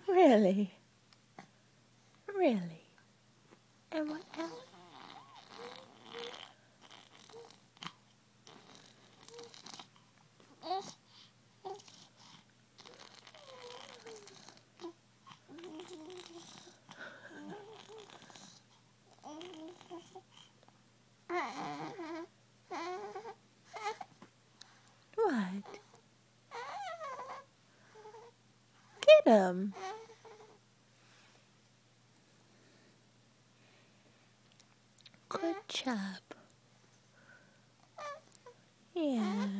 Really? Really? And what else? What? Get him. Good job. Yeah.